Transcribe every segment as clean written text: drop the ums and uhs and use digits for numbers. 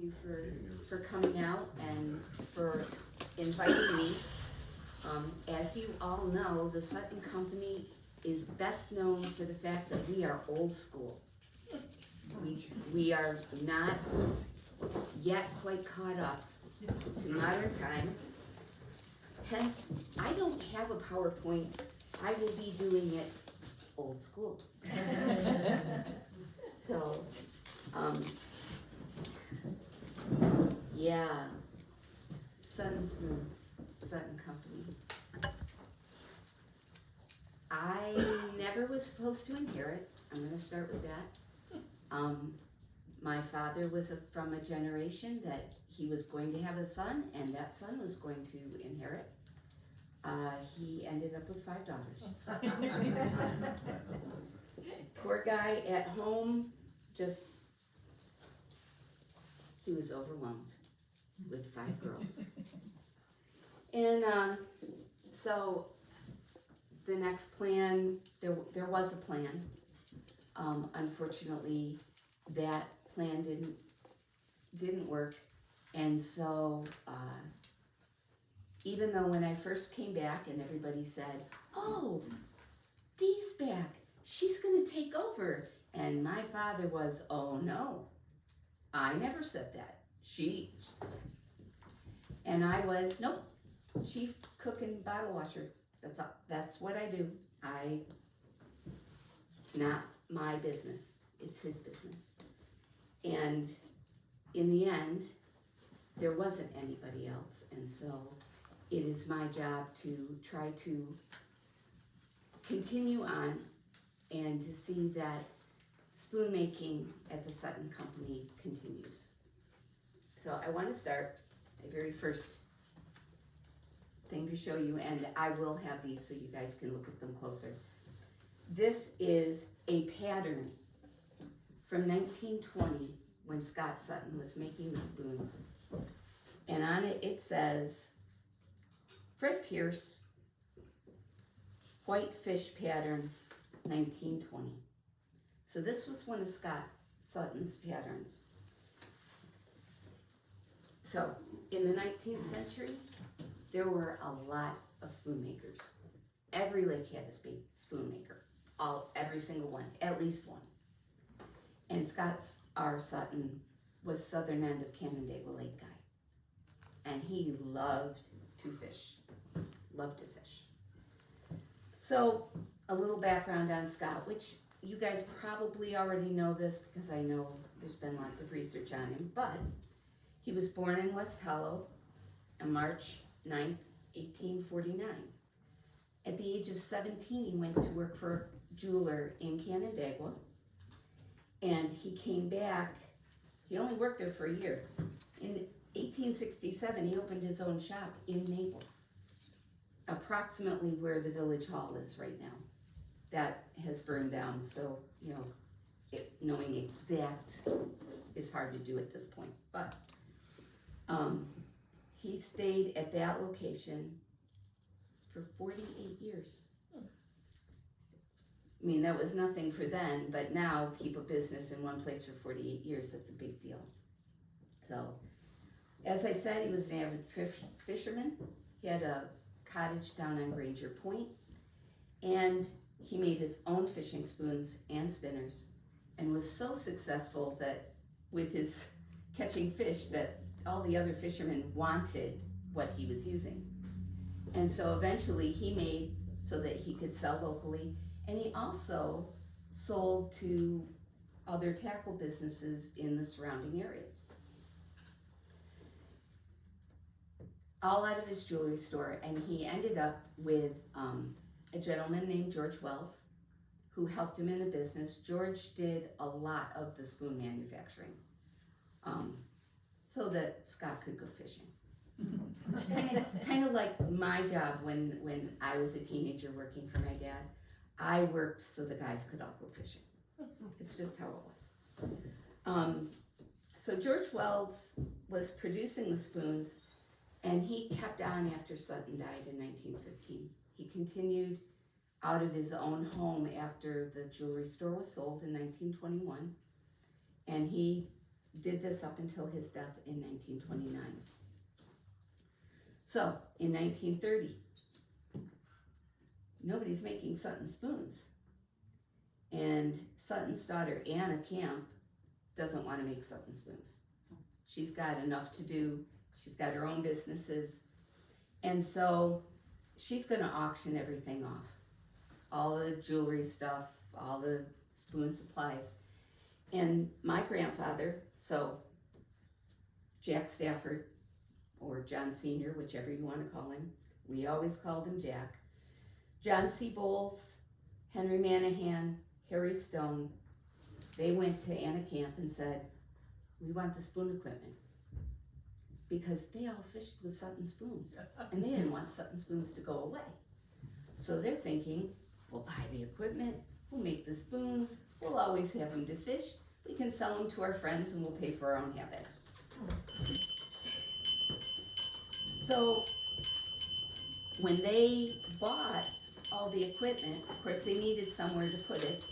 you for coming out and for inviting me. As you all know, the Sutton Company is best known for the fact that we are old school. We are not yet quite caught up to modern times. Hence, I don't have a PowerPoint. I will be doing it old school. So, yeah, Sutton Spoons, Sutton Company. I never was supposed to inherit. I'm gonna start with that. My father was from a generation that he was going to have a son, and that son was going to inherit. He ended up with 5 daughters. Poor guy at home, he was overwhelmed with 5 girls. And so the next plan, there was a plan. Unfortunately, that plan didn't work. And so even though when I first came back and everybody said, oh, Dee's back, she's gonna take over. And my father was, oh no, I never said that. She. And I was, nope, chief cook and bottle washer. That's what I do. It's not my business, it's his business. And in the end, there wasn't anybody else. And so it is my job to try to continue on and to see that spoon making at the Sutton Company continues. So I want to start my very first thing to show you, and I will have these so you guys can look at them closer. This is a pattern from 1920 when Scott Sutton was making the spoons. And on it, it says, Fred Pierce, white fish pattern, 1920. So this was one of Scott Sutton's patterns. So in the 19th century, there were a lot of spoon makers. Every lake had a spoon maker, every single one, at least one. And Scott R. Sutton was southern end of Canandaigua Lake guy. And he loved to fish. So a little background on Scott, which you guys probably already know this because I know there's been lots of research on him, but he was born in West Hollow on March 9th, 1849. At the age of 17, he went to work for a jeweler in Canandaigua, and he came back. He only worked there for a year. In 1867, he opened his own shop in Naples, approximately where the village hall is right now. That has burned down, so, you know, knowing exact is hard to do at this point. But he stayed at that location for 48 years. I mean, that was nothing for then, but now keep a business in one place for 48 years, that's a big deal. So, as I said, he was an avid fisherman. He had a cottage down on Granger Point, and he made his own fishing spoons and spinners, and was so successful that with his catching fish that all the other fishermen wanted what he was using. And so eventually he made so that he could sell locally, and he also sold to other tackle businesses in the surrounding areas. All out of his jewelry store, and he ended up with a gentleman named George Wells who helped him in the business. George did a lot of the spoon manufacturing so that Scott could go fishing. kind of like my job when I was a teenager working for my dad. I worked so the guys could all go fishing. It's just how it was. So George Wells was producing the spoons, and he kept on after Sutton died in 1915. He continued out of his own home after the jewelry store was sold in 1921, and he did this up until his death in 1929. So, in 1930, nobody's making Sutton spoons. And Sutton's daughter, Anna Camp, doesn't want to make Sutton spoons. She's got enough to do. She's got her own businesses. And so she's going to auction everything off. All the jewelry stuff, all the spoon supplies. And my grandfather, so Jack Stafford, or John Sr., whichever you want to call him, we always called him Jack, John C. Bowles, Henry Manahan, Harry Stone, they went to Anna Camp and said, we want the spoon equipment. Because they all fished with Sutton spoons, and they didn't want Sutton spoons to go away. So they're thinking, we'll buy the equipment, we'll make the spoons, we'll always have them to fish, we can sell them to our friends and we'll pay for our own habit. So when they bought all the equipment, of course they needed somewhere to put it.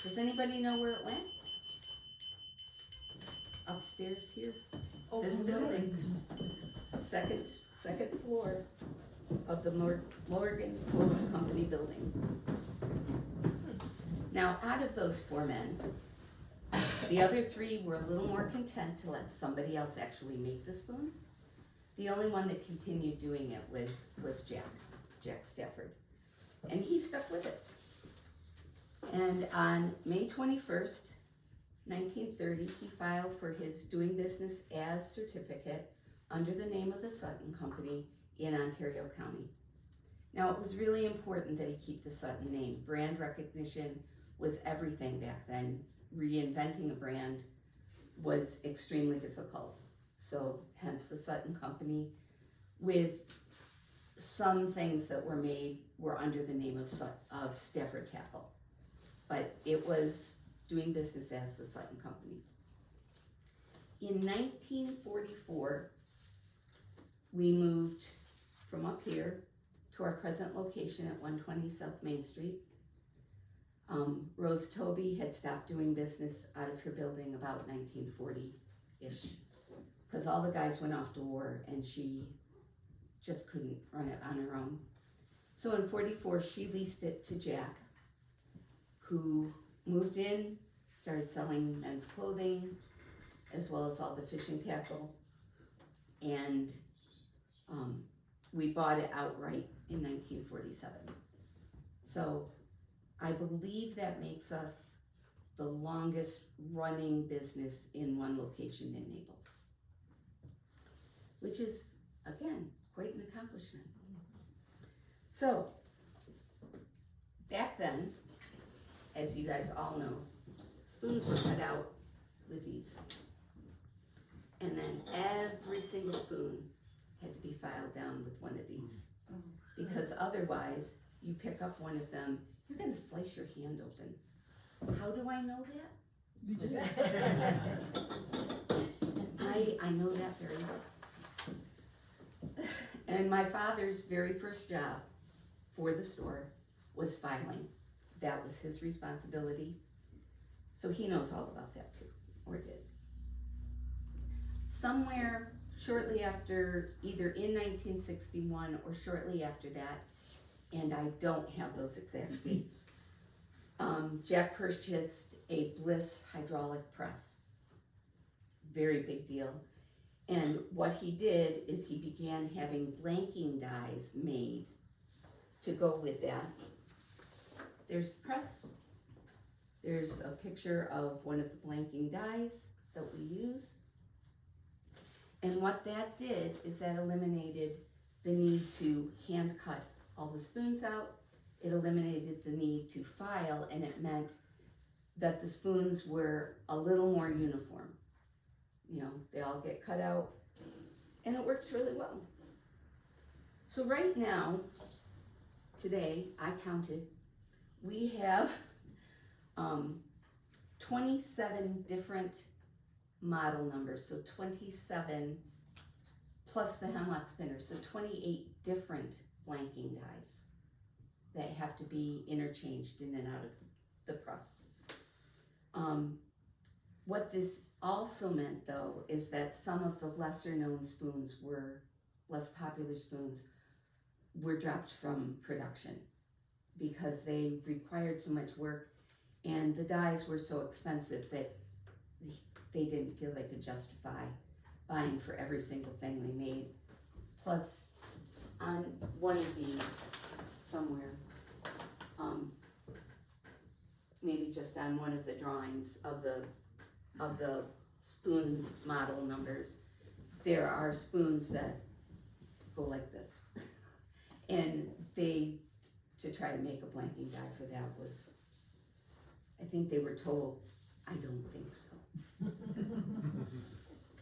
Does anybody know where it went? Upstairs here, this building, second floor of the Morgan Post Company building. Now, out of those 4 men, the other 3 were a little more content to let somebody else actually make the spoons. The only one that continued doing it was Jack Stafford. And he stuck with it. And on May 21st, 1930, he filed for his doing business as certificate under the name of the Sutton Company in Ontario County. Now, it was really important that he keep the Sutton name. Brand recognition was everything back then. Reinventing a brand was extremely difficult. So, hence the Sutton Company, with some things that were made were under the name of Stafford Tackle. But it was doing business as the Sutton Company. In 1944, we moved from up here to our present location at 120 South Main Street. Rose Toby had stopped doing business out of her building about 1940-ish, because all the guys went off to war and she just couldn't run it on her own. So in 44, she leased it to Jack, who moved in, started selling men's clothing, as well as all the fishing tackle, and we bought it outright in 1947. So I believe that makes us the longest running business in one location in Naples, which is, again, quite an accomplishment. So, back then, as you guys all know, spoons were cut out with these. And then every single spoon had to be filed down with one of these. Because otherwise, you pick up one of them, you're gonna slice your hand open. How do I know that? You do. I know that very well. And my father's very first job for the store was filing. That was his responsibility. So he knows all about that too, or did. Somewhere shortly after, either in 1961 or shortly after that, and I don't have those exact dates, Jack purchased a Bliss hydraulic press. Very big deal. And what he did is he began having blanking dies made to go with that. There's the press. There's a picture of one of the blanking dies that we use. And what that did is that eliminated the need to hand cut all the spoons out. It eliminated the need to file, and it meant that the spoons were a little more uniform. You know, they all get cut out, and it works really well. So right now, today, I counted, we have 27 different model numbers, so 27 plus the hemlock spinner, so 28 different blanking dies that have to be interchanged in and out of the press. What this also meant, though, is that some of the lesser known spoons less popular spoons were dropped from production because they required so much work and the dies were so expensive that they didn't feel they could justify buying for every single thing they made. Plus, on one of these somewhere, maybe just on one of the drawings of the spoon model numbers, there are spoons that go like this. And to try to make a blanking die for that was, I think they were told, I don't think so.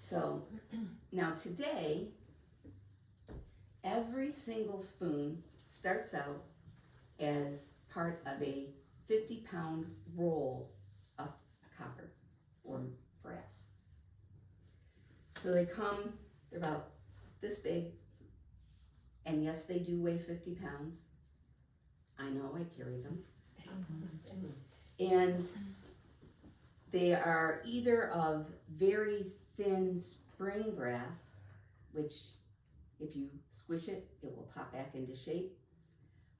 So, now today, every single spoon starts out as part of a 50-pound roll of copper or brass. So they're about this big, and yes, they do weigh 50 pounds. I know, I carry them. And they are either of very thin spring brass, which if you squish it, it will pop back into shape.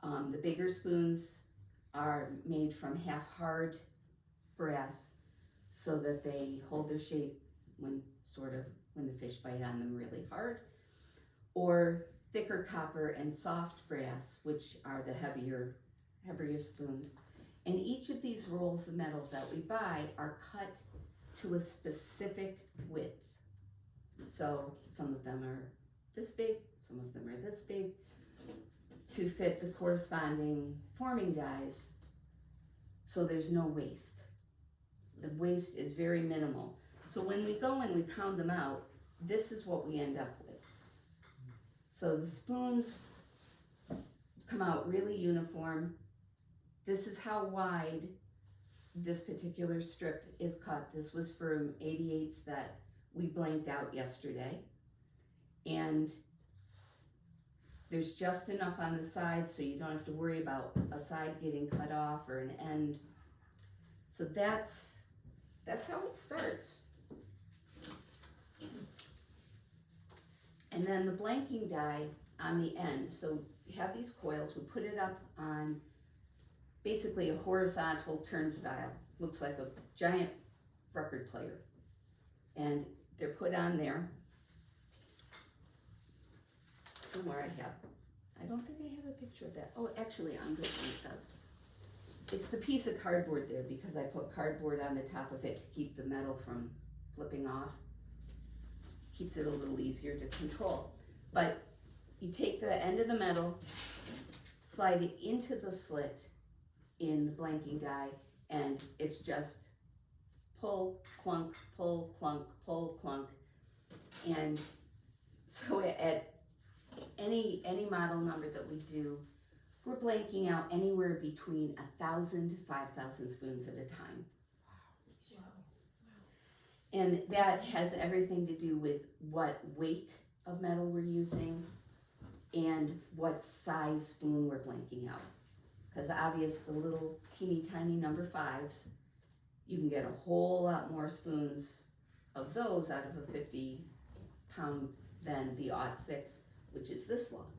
The bigger spoons are made from half hard brass so that they hold their shape when the fish bite on them really hard, or thicker copper and soft brass, which are the heavier spoons. And each of these rolls of metal that we buy are cut to a specific width. So some of them are this big, some of them are this big, to fit the corresponding forming dies, so there's no waste. The waste is very minimal. So when we go and we pound them out, this is what we end up with. So the spoons come out really uniform. This is how wide this particular strip is cut. This was from 88s that we blanked out yesterday. And there's just enough on the side so you don't have to worry about a side getting cut off or an end. So that's how it starts. And then the blanking die on the end. So we have these coils, we put it up on basically a horizontal turnstile. Looks like a giant record player. And they're put on there. Somewhere I don't think I have a picture of that. Oh, actually on this one it does. It's the piece of cardboard there because I put cardboard on the top of it to keep the metal from flipping off. Keeps it a little easier to control. But you take the end of the metal, slide it into the slit in the blanking die, and it's just pull, clunk, pull, clunk, pull, clunk. And so at any model number that we do, we're blanking out anywhere between 1,000 to 5,000 spoons at a time. And that has everything to do with what weight of metal we're using and what size spoon we're blanking out. Because obvious, the little teeny tiny number 5s, you can get a whole lot more spoons of those out of a 50-pound than the 06, which is this long.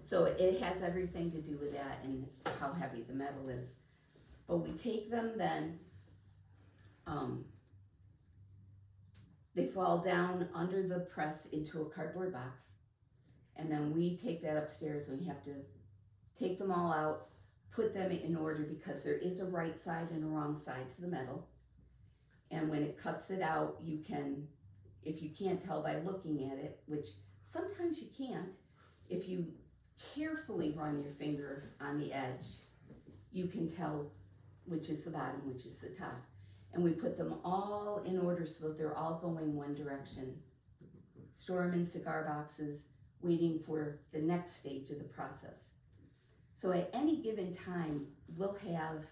So it has everything to do with that and how heavy the metal is. But we take them then, they fall down under the press into a cardboard box, and then we take that upstairs and we have to take them all out, put them in order because there is a right side and a wrong side to the metal. And when it cuts it out, you can, if you can't tell by looking at it, which sometimes you can't, if you carefully run your finger on the edge, you can tell which is the bottom, which is the top. And we put them all in order so that they're all going one direction. Store them in cigar boxes, waiting for the next stage of the process. So at any given time, we'll have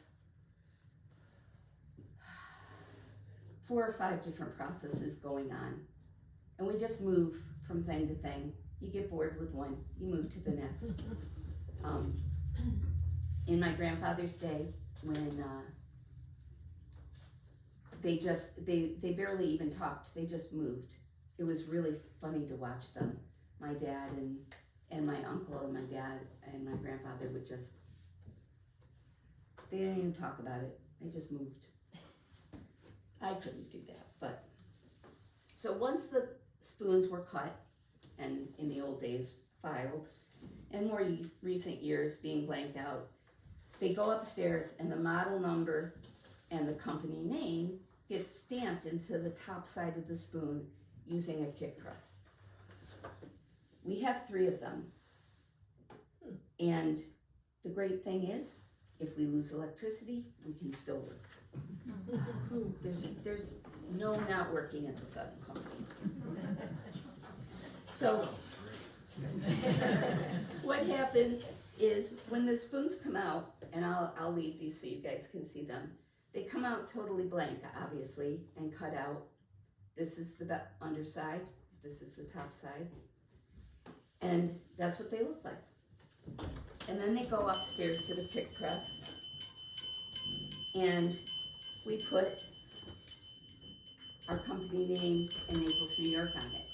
4 or 5 different processes going on. And we just move from thing to thing. You get bored with one, you move to the next. In my grandfather's day, when they barely even talked, they just moved. It was really funny to watch them. My dad and my uncle and my dad and my grandfather would just, they didn't even talk about it, they just moved. I couldn't do that, but. So once the spoons were cut, and in the old days filed, and more recent years being blanked out, they go upstairs and the model number and the company name gets stamped into the top side of the spoon using a kick press. We have 3 of them. And the great thing is, if we lose electricity, we can still work. There's no not working at the Sutton Company. So what happens is when the spoons come out, and I'll leave these so you guys can see them, they come out totally blank, obviously, and cut out. This is the underside, this is the top side, and that's what they look like. And then they go upstairs to the kick press, and we put our company name and Naples, New York on it.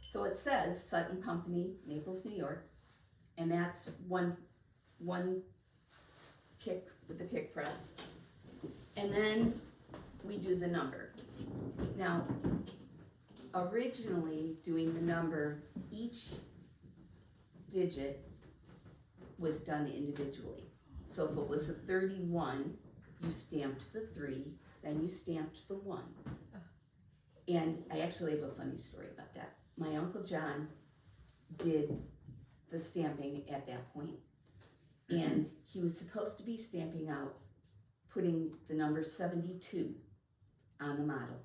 So it says Sutton Company, Naples, New York, and that's one kick with the kick press. And then we do the number. Now, originally doing the number, each digit was done individually. So if it was a 31, you stamped the 3, then you stamped the 1. And I actually have a funny story about that. My Uncle John did the stamping at that point, and he was supposed to be stamping out, putting the number 72 on the model.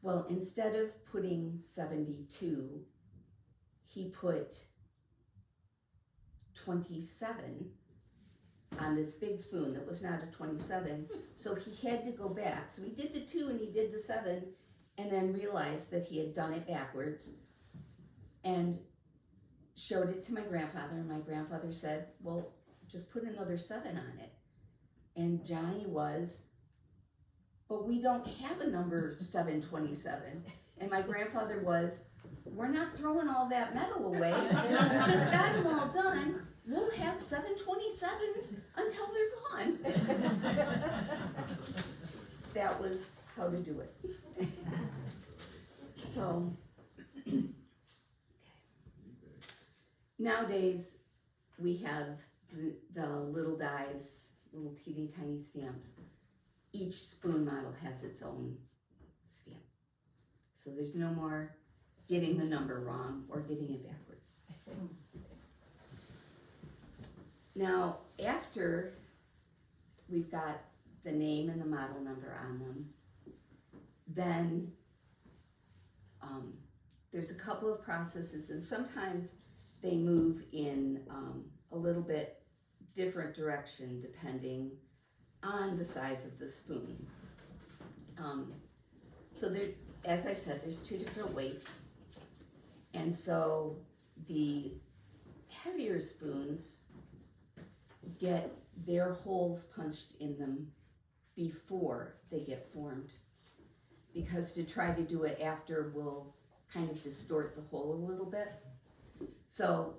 Well, instead of putting 72, he put 27 on this big spoon that was not a 27, so he had to go back. So he did the 2 and he did the 7, and then realized that he had done it backwards and showed it to my grandfather, and my grandfather said, well, just put another 7 on it. And Johnny was, but we don't have a number 727. And my grandfather was, we're not throwing all that metal away. We just got them all done. We'll have 727s until they're gone. That was how to do it. So, okay. Nowadays, we have the little dies, little teeny tiny stamps. Each spoon model has its own stamp. So there's no more getting the number wrong or getting it backwards. Now, after we've got the name and the model number on them, then there's a couple of processes, and sometimes they move in a little bit different direction depending on the size of the spoon. So there, as I said, there's 2 different weights, and so the heavier spoons get their holes punched in them before they get formed, because to try to do it after will kind of distort the hole a little bit. So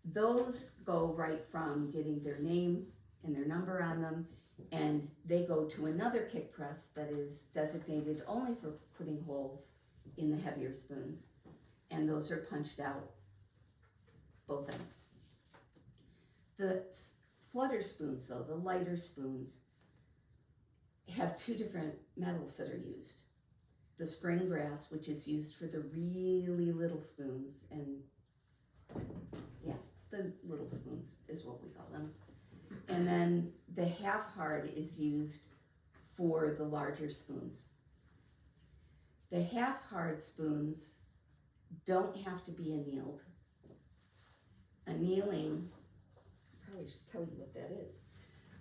those go right from getting their name and their number on them, and they go to another kick press that is designated only for putting holes in the heavier spoons, and those are punched out both ends. The flutter spoons, though, the lighter spoons, have 2 different metals that are used. The spring brass, which is used for the really little spoons, and yeah, the little spoons is what we call them. And then the half hard is used for the larger spoons. The half hard spoons don't have to be annealed. Annealing, I probably should tell you what that is.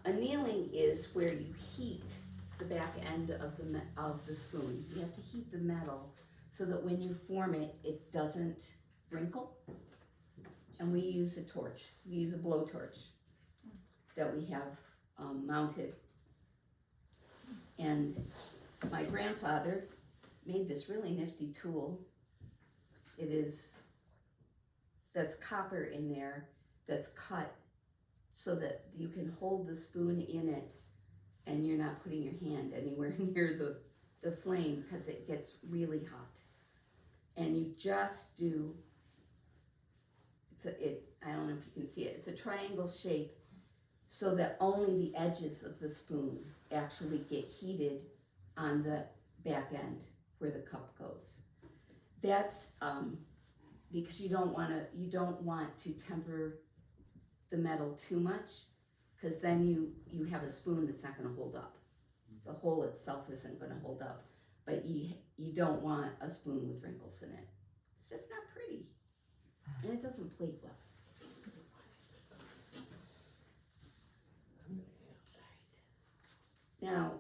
Annealing is where you heat the back end of the spoon. You have to heat the metal so that when you form it, it doesn't wrinkle. And we use a torch. We use a blowtorch that we have mounted. And my grandfather made this really nifty tool. That's copper in there, that's cut so that you can hold the spoon in it and you're not putting your hand anywhere near the flame because it gets really hot. And you just do, I don't know if you can see it, it's a triangle shape so that only the edges of the spoon actually get heated on the back end where the cup goes. That's because you don't want to temper the metal too much, because then you have a spoon that's not going to hold up. The hole itself isn't going to hold up, but you don't want a spoon with wrinkles in it. It's just not pretty, and it doesn't plate well. Now,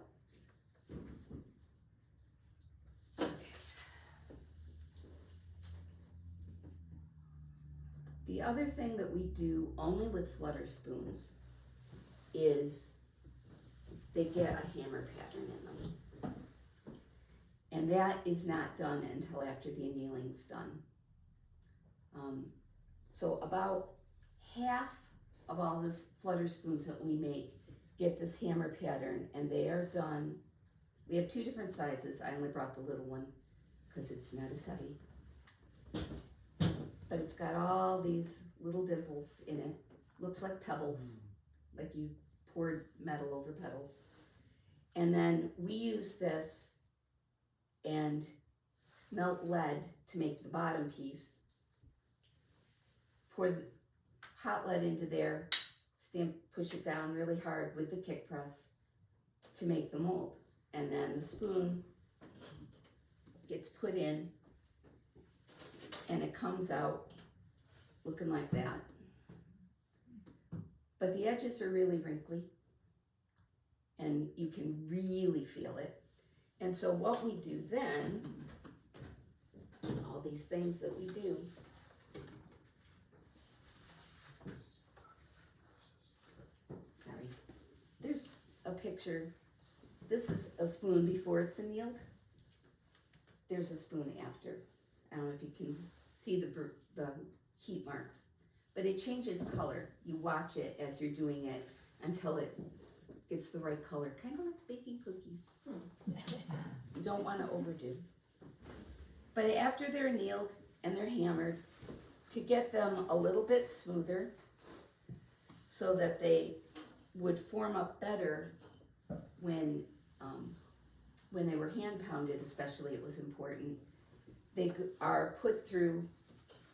the other thing that we do only with flutter spoons is they get a hammer pattern in them. And that is not done until after the annealing's done. So about half of all the flutter spoons that we make get this hammer pattern, and they are done. We have two different sizes. I only brought the little one because it's not as heavy. But it's got all these little dimples in it. Looks like pebbles, like you poured metal over petals. And then we use this and melt lead to make the bottom piece. Pour the hot lead into there, push it down really hard with the kick press to make the mold. And then the spoon gets put in and it comes out looking like that. But the edges are really wrinkly and you can really feel it. And so what we do then, all these things that we do, there's a picture. This is a spoon before it's annealed. There's a spoon after. I don't know if you can see the heat marks, but it changes color. You watch it as you're doing it until it gets the right color, kind of like baking cookies. You don't want to overdo. But after they're annealed and they're hammered, to get them a little bit smoother so that they would form up better when they were hand pounded, especially, it was important. They are put through,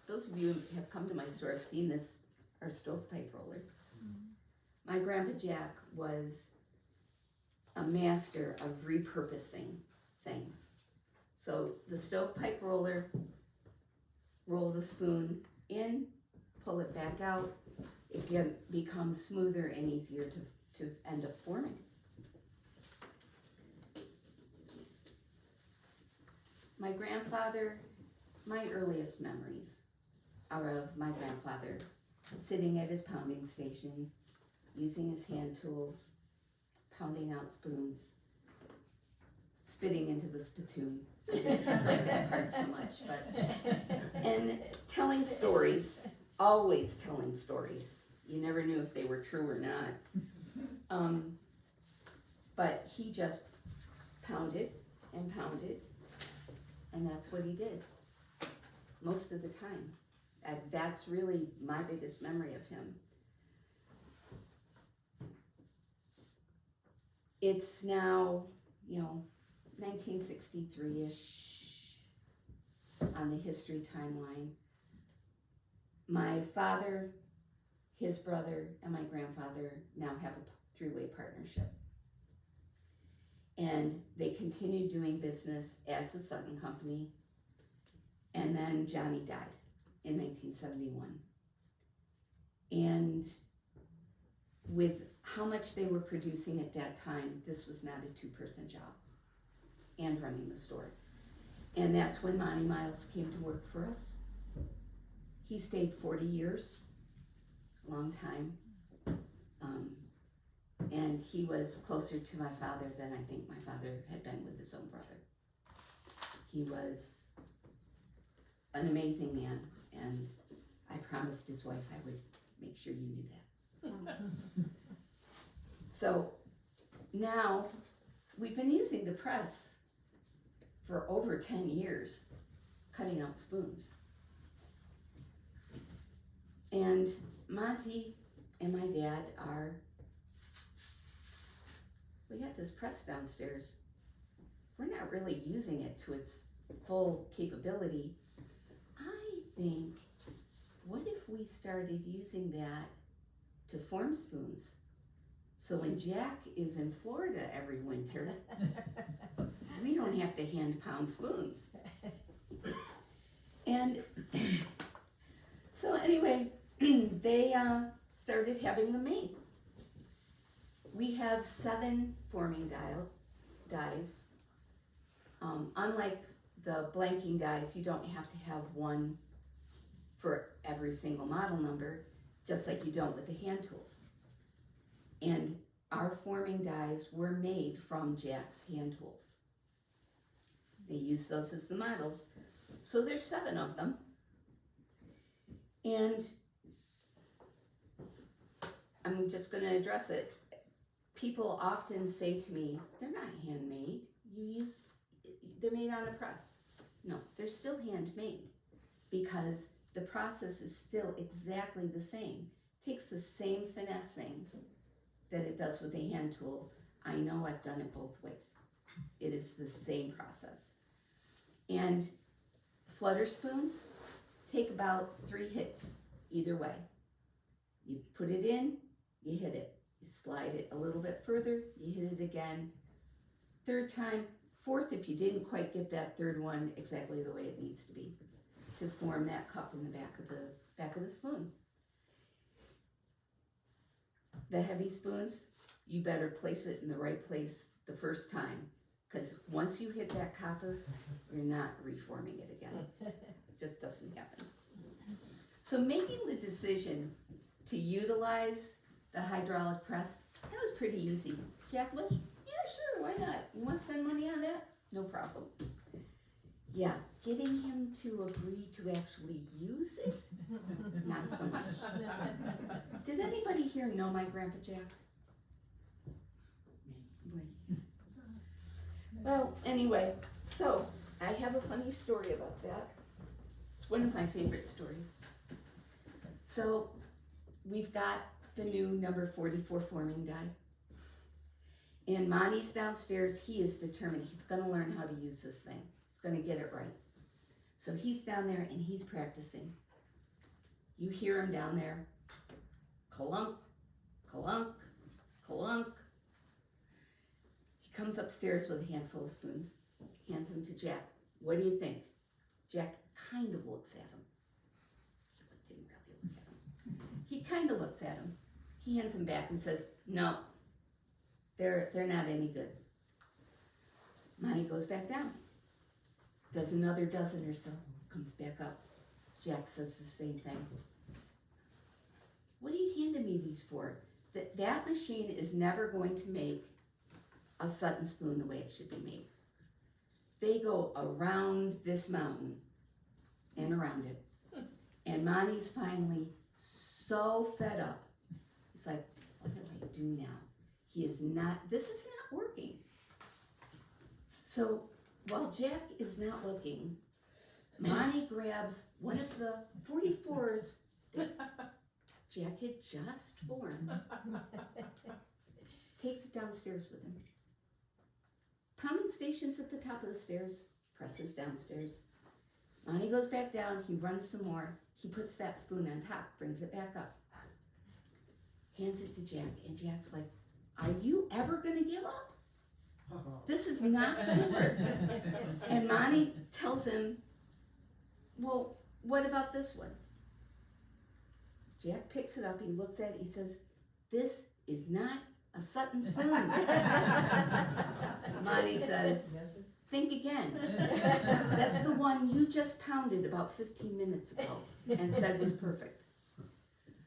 those of you who have come to my store have seen this, our stovepipe roller. My Grandpa Jack was a master of repurposing things. So the stovepipe roller, roll the spoon in, pull it back out, it becomes smoother and easier to end up forming. My grandfather, my earliest memories are of my grandfather sitting at his pounding station, using his hand tools, pounding out spoons, spitting into the spittoon. I didn't like that part so much, and telling stories, always telling stories. You never knew if they were true or not. But he just pounded and pounded, and that's what he did most of the time. That's really my biggest memory of him. It's now, 1963-ish on the history timeline. My father, his brother, and my grandfather now have a three-way partnership. And they continued doing business as the Sutton Company. And then Johnny died in 1971. And with how much they were producing at that time, this was not a two-person job and running the store. And that's when Monty Miles came to work for us. He stayed 40 years, a long time. And and he was closer to my father than I think my father had been with his own brother. He was an amazing man, and I promised his wife I would make sure you knew that. So now we've been using the press for over 10 years, cutting out spoons. And Monty and my dad we got this press downstairs. We're not really using it to its full capability. I think, what if we started using that to form spoons? So when Jack is in Florida every winter, we don't have to hand pound spoons. And so anyway, they started having them made. We have 7 forming dies. Unlike the blanking dies, you don't have to have one for every single model number, just like you don't with the hand tools. And our forming dies were made from Jack's hand tools. They use those as the models. So there's 7 of them. And I'm just going to address it. People often say to me, they're not handmade. They're made on a press. No, they're still handmade because the process is still exactly the same. It takes the same finessing that it does with the hand tools. I know I've done it both ways. It is the same process. And flutter spoons take about 3 hits either way. You put it in, you hit it. You slide it a little bit further, you hit it again. 3rd time, 4th if you didn't quite get that 3rd one exactly the way it needs to be to form that cup in the back of the spoon. The heavy spoons, you better place it in the right place the first time, because once you hit that copper, you're not reforming it again. It just doesn't happen. So making the decision to utilize the hydraulic press, that was pretty easy. Jack was, yeah, sure, why not? You want to spend money on that? No problem. Yeah, getting him to agree to actually use it, not so much. Did anybody here know my Grandpa Jack? Me. Well, anyway, so I have a funny story about that. It's one of my favorite stories. So we've got the new number 44 forming die. And Monty's downstairs. He is determined. He's going to learn how to use this thing. He's going to get it right. So he's down there and he's practicing. You hear him down there. Clunk, clunk, clunk. He comes upstairs with a handful of spoons, hands them to Jack. What do you think? Jack kind of looks at him. He didn't really look at him. He kind of looks at him. He hands him back and says, no, they're not any good. Monty goes back down. Does another dozen or so, comes back up. Jack says the same thing. What are you handing me these for? That machine is never going to make a Sutton spoon the way it should be made. They go around this mountain and around it. And Monty's finally so fed up. He's like, what do I do now? This is not working. So while Jack is not looking, Monty grabs one of the 44s that Jack had just formed, takes it downstairs with him. Pounding station's at the top of the stairs, presses downstairs. Monty goes back down, he runs some more, he puts that spoon on top, brings it back up, hands it to Jack, and Jack's like, are you ever gonna give up? This is not gonna work. And Monty tells him, well, what about this one? Jack picks it up, he looks at it, he says, this is not a Sutton spoon. Monty says, think again. That's the one you just pounded about 15 minutes ago and said was perfect.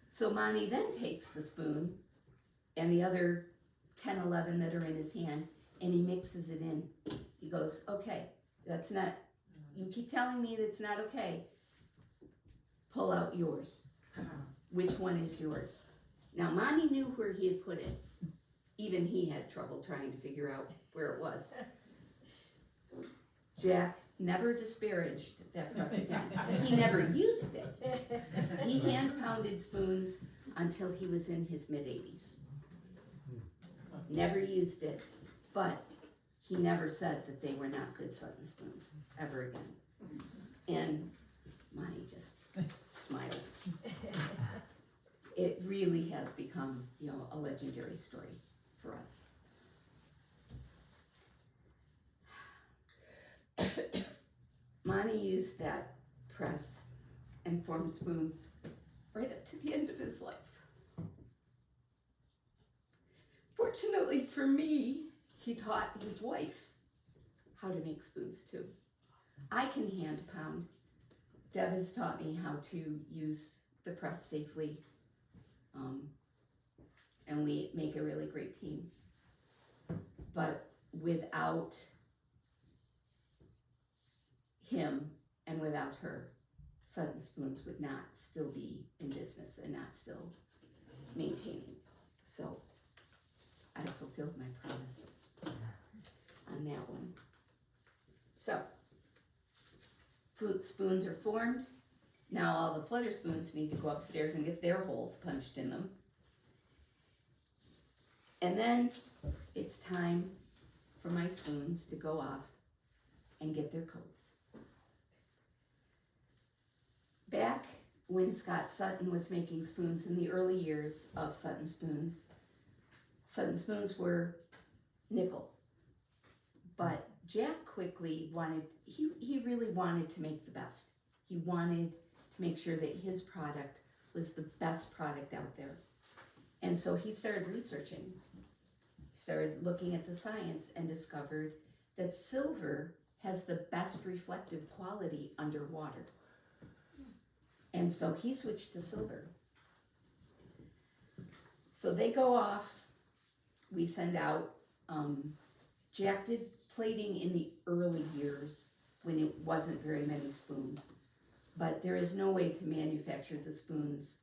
So Monty then takes the spoon and the other 10, 11 that are in his hand, and he mixes it in. He goes, okay, that's not, you keep telling me that's not okay. Pull out yours. Which one is yours? Now, Monty knew where he had put it. Even he had trouble trying to figure out where it was. Jack never disparaged that press again. He never used it. He hand-pounded spoons until he was in his mid-80s. Never used it, but he never said that they were not good Sutton spoons, ever again. And Monty just smiled. It really has become, a legendary story for us. Monty used that press and formed spoons right up to the end of his life. Fortunately for me, he taught his wife how to make spoons too. I can hand pound. Deb has taught me how to use the press safely, and we make a really great team. But without him and without her, Sutton Spoons would not still be in business and not still maintaining. So I fulfilled my promise on that one. So, spoons are formed. Now all the flutter spoons need to go upstairs and get their holes punched in them. And then it's time for my spoons to go off and get their coats. Back when Scott Sutton was making spoons in the early years of Sutton Spoons were nickel. But Jack quickly he really wanted to make the best. He wanted to make sure that his product was the best product out there. And so he started researching. He started looking at the science and discovered that silver has the best reflective quality underwater. And so he switched to silver. So they go off. We send out, Jack did plating in the early years when it wasn't very many spoons. But there is no way to manufacture the spoons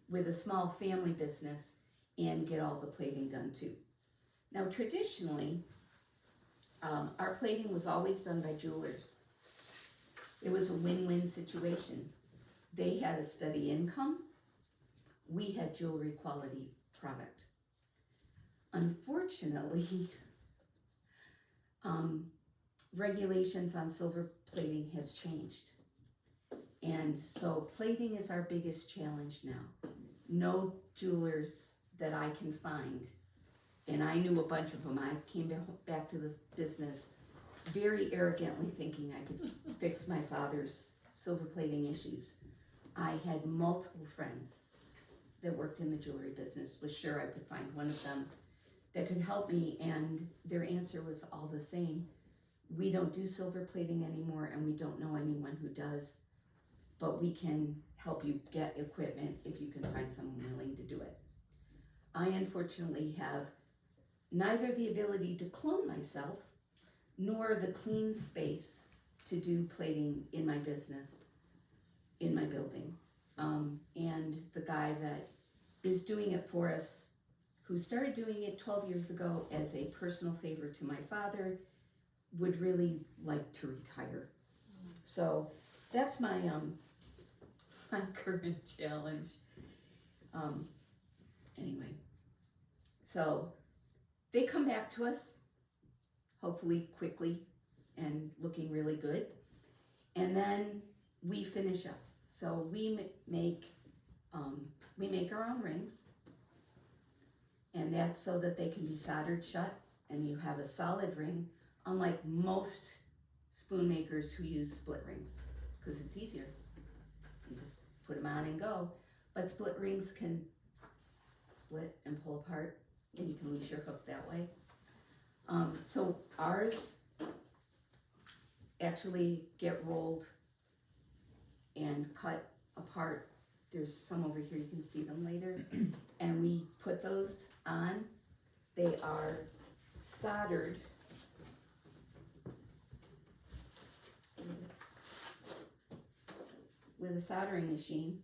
with a small family business and get all the plating done too. Now traditionally, our plating was always done by jewelers. It was a win-win situation. They had a steady income. We had jewelry quality product. Unfortunately, regulations on silver plating has changed. And so plating is our biggest challenge now. No jewelers that I can find, and I knew a bunch of them. I came back to the business very arrogantly thinking I could fix my father's silver plating issues. I had multiple friends that worked in the jewelry business, was sure I could find one of them that could help me, and their answer was all the same. We don't do silver plating anymore, and we don't know anyone who does, but we can help you get equipment if you can find someone willing to do it. I unfortunately have neither the ability to clone myself nor the clean space to do plating in my business, in my building. And the guy that is doing it for us, who started doing it 12 years ago as a personal favor to my father, would really like to retire. So that's my my current challenge. Anyway, so they come back to us, hopefully quickly and looking really good, and then we finish up. So we make our own rings, and that's so that they can be soldered shut and you have a solid ring, unlike most spoon makers who use split rings, because it's easier. You just put them on and go. But split rings can split and pull apart, and you can lose your hook that way. So ours actually get rolled and cut apart. There's some over here, you can see them later. And we put those on, They are soldered with a soldering machine.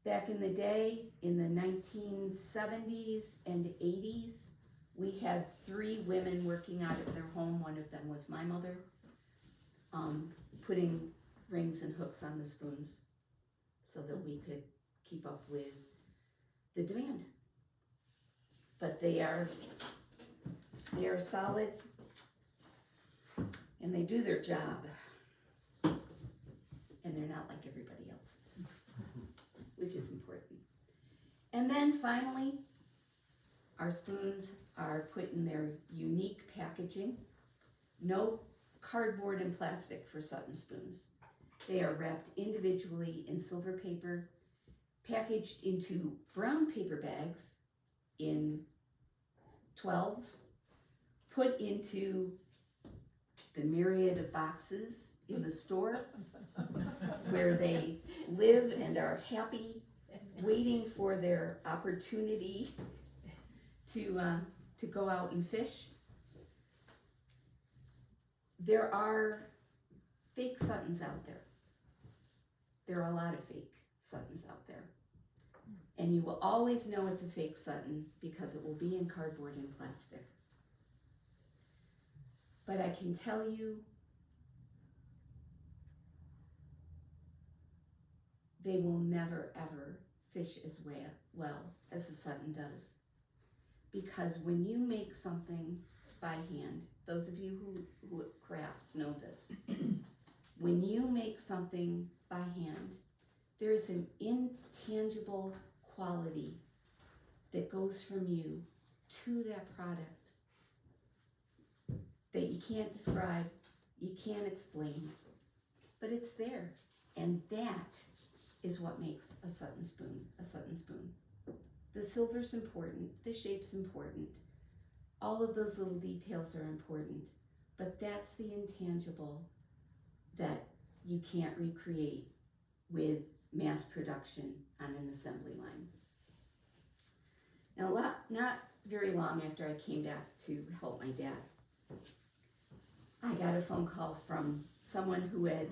Back in the day, in the 1970s and 80s, we had 3 women working out of their home. One of them was my mother, putting rings and hooks on the spoons so that we could keep up with the demand. But they are solid, and they do their job, and they're not like everybody else's, which is important. And then finally, our spoons are put in their unique packaging. No cardboard and plastic for Sutton Spoons. They are wrapped individually in silver paper, packaged into brown paper bags in 12s, put into the myriad of boxes in the store where they live and are happy, waiting for their opportunity to go out and fish. There are fake Suttons out there. There are a lot of fake Suttons out there. And you will always know it's a fake Sutton because it will be in cardboard and plastic. But I can tell you, they will never ever fish as well as the Sutton does. Because when you make something by hand, those of you who craft know this, when you make something by hand, there is an intangible quality that goes from you to that product that you can't describe, you can't explain, but it's there. And that is what makes a Sutton spoon a Sutton spoon. The silver's important, the shape's important, all of those little details are important, but that's the intangible that you can't recreate with mass production on an assembly line. Now, not very long after I came back to help my dad, I got a phone call from someone who had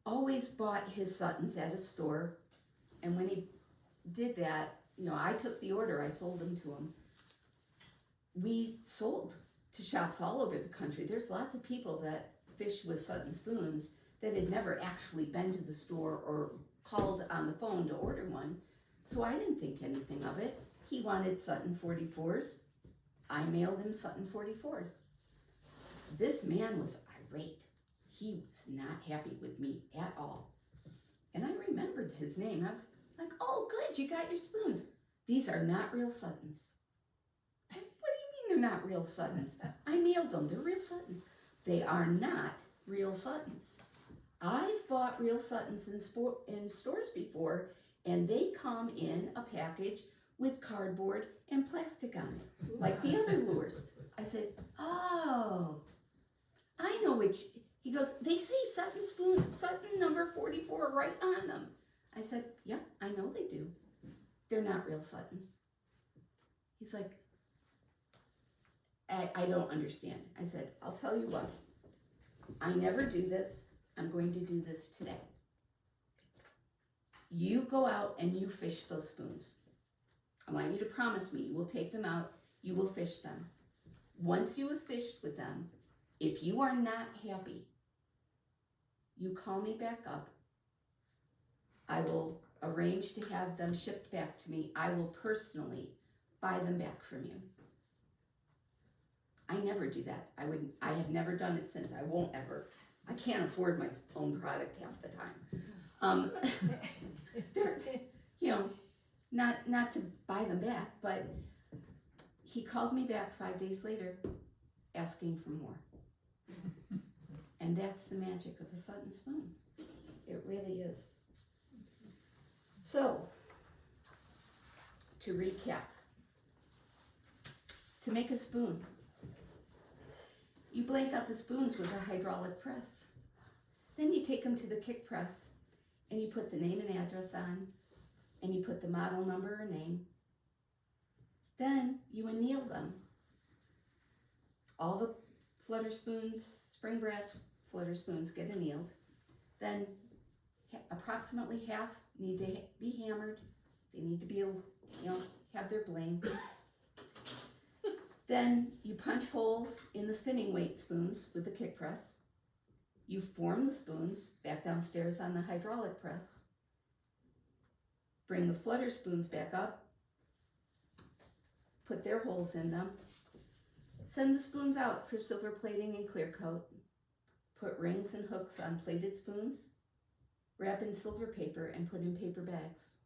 always bought his Suttons at a store, and when he did that, I took the order, I sold them to him. We sold to shops all over the country. There's lots of people that fish with Sutton Spoons that had never actually been to the store or called on the phone to order one, so I didn't think anything of it. He wanted Sutton 44s. I mailed him Sutton 44s. This man was irate. He was not happy with me at all. And I remembered his name. I was like, oh, good, you got your spoons. These are not real Suttons. What do you mean they're not real Suttons? I mailed them. They're real Suttons. They are not real Suttons. I've bought real Suttons in stores before, and they come in a package with cardboard and plastic on it, like the other lures. I said, oh, I know which. He goes, they say Sutton Spoon, Sutton number 44 right on them. I said, yeah, I know they do. They're not real Suttons. He's like, I don't understand. I said, I'll tell you what. I never do this. I'm going to do this today. You go out and you fish those spoons. I want you to promise me you will take them out, you will fish them. Once you have fished with them, if you are not happy, you call me back up. I will arrange to have them shipped back to me. I will personally buy them back from you. I never do that. I have never done it since. I won't ever. I can't afford my own product half the time. They're, not to buy them back, but he called me back 5 days later asking for more. And that's the magic of a Sutton spoon. It really is. So, to recap, to make a spoon, you blank out the spoons with a hydraulic press. Then you take them to the kick press and you put the name and address on, and you put the model number or name. Then you anneal them. All the flutter spoons, spring brass flutter spoons get annealed. Then approximately half need to be hammered. They need to be, have their bling. Then you punch holes in the spinning weight spoons with the kick press. You form the spoons back downstairs on the hydraulic press. Bring the flutter spoons back up. Put their holes in them. Send the spoons out for silver plating and clear coat. Put rings and hooks on plated spoons. Wrap in silver paper and put in paper bags.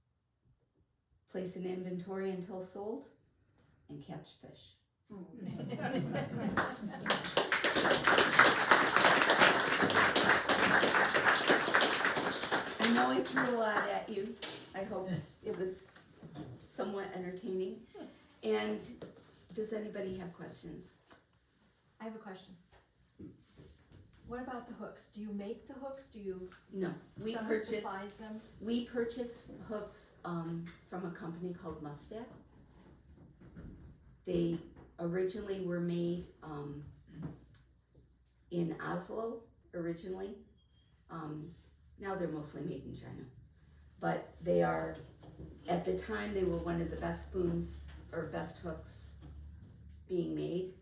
Place in inventory until sold, and catch fish. I know I threw a lot at you. I hope it was somewhat entertaining. And does anybody have questions? I have a question. What about the hooks? Do you make the hooks? Do you? No, Someone supplies them? We purchase hooks from a company called Mustad. They originally were made in Oslo originally. Now they're mostly made in China, but they are, at the time, they were one of the best spoons or best hooks being made,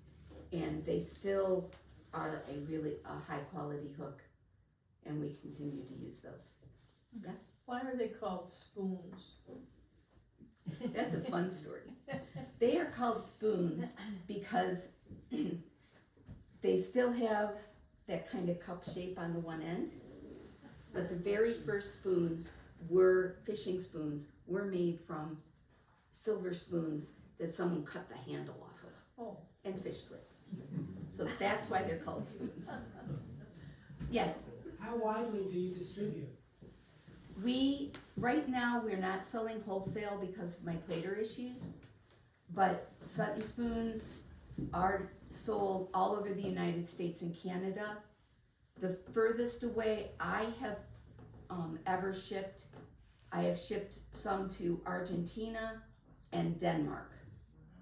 and they still are a high quality hook, and we continue to use those. Yes? Why are they called spoons? That's a fun story. They are called spoons because they still have that kind of cup shape on the one end, but the very first spoons fishing spoons, were made from silver spoons that someone cut the handle off of and fished with. So that's why they're called spoons. Yes? How widely do you distribute? Right now, we're not selling wholesale because of my plater issues, but Sutton Spoons are sold all over the United States and Canada. The furthest away I have ever shipped, I have shipped some to Argentina and Denmark,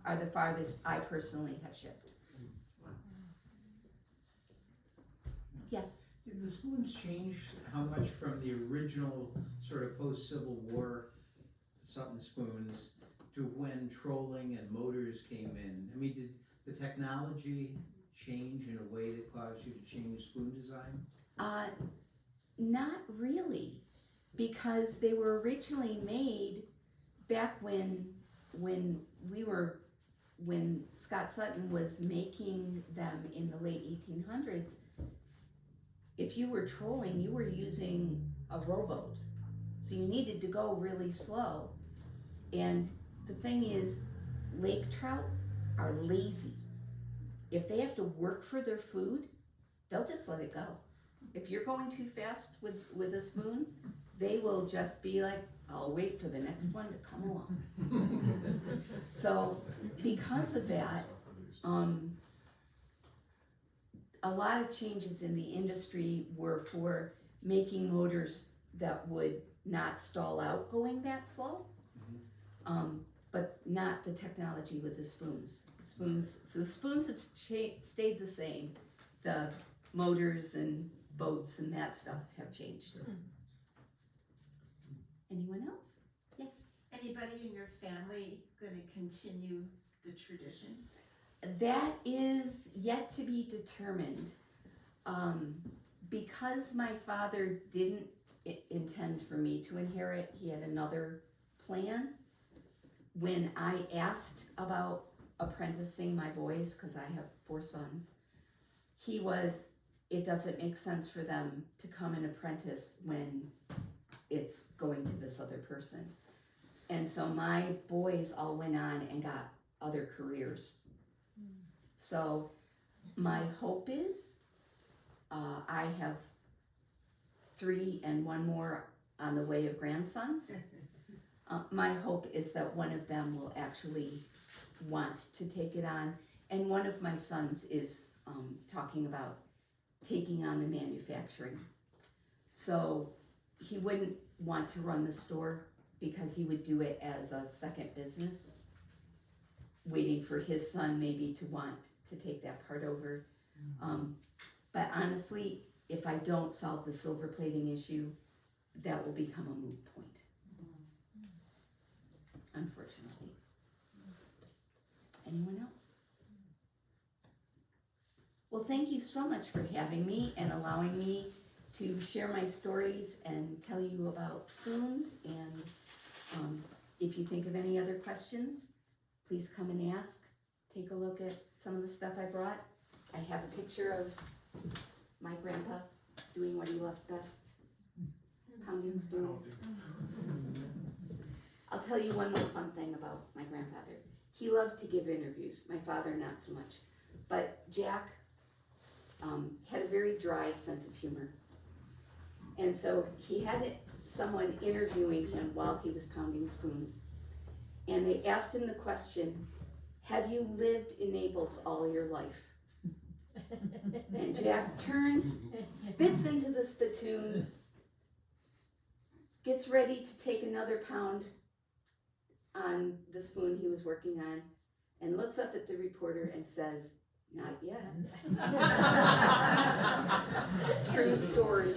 are the farthest I personally have shipped. Yes? Did the spoons change how much from the original sort of post-Civil War Sutton Spoons to when trolling and motors came in? I mean, did the technology change in a way that caused you to change spoon design? Not really, because they were originally made back when Scott Sutton was making them in the late 1800s. If you were trolling, you were using a rowboat, so you needed to go really slow. And the thing is, lake trout are lazy. If they have to work for their food, they'll just let it go. If you're going too fast with a spoon, they will just be like, I'll wait for the next one to come along. So because of that, a lot of changes in the industry were for making motors that would not stall out going that slow, but not the technology with the spoons. So the spoons have stayed the same. The motors and boats and that stuff have changed. Anyone else? Yes? Anybody in your family going to continue the tradition? That is yet to be determined. Because my father didn't intend for me to inherit, he had another plan. When I asked about apprenticing my boys, because I have 4 sons, it doesn't make sense for them to come and apprentice when it's going to this other person. And so my boys all went on and got other careers. So my hope is, I have 3 and 1 more on the way of grandsons. My hope is that one of them will actually want to take it on. And one of my sons is talking about taking on the manufacturing. So he wouldn't want to run the store because he would do it as a second business. waiting for his son maybe to want to take that part over. But honestly, if I don't solve the silver plating issue, that will become a moot point. Unfortunately. Anyone else? Well, thank you so much for having me and allowing me to share my stories and tell you about spoons. And if you think of any other questions, please come and ask. Take a look at some of the stuff I brought. I have a picture of my grandpa doing what he loved best, pounding spoons. I'll tell you one more fun thing about my grandfather. He loved to give interviews, my father not so much. But Jack had a very dry sense of humor. And so he had someone interviewing him while he was pounding spoons. And they asked him the question, have you lived in Naples all your life? And Jack turns, spits into the spittoon, gets ready to take another pound on the spoon he was working on, and looks up at the reporter and says, not yet. True story.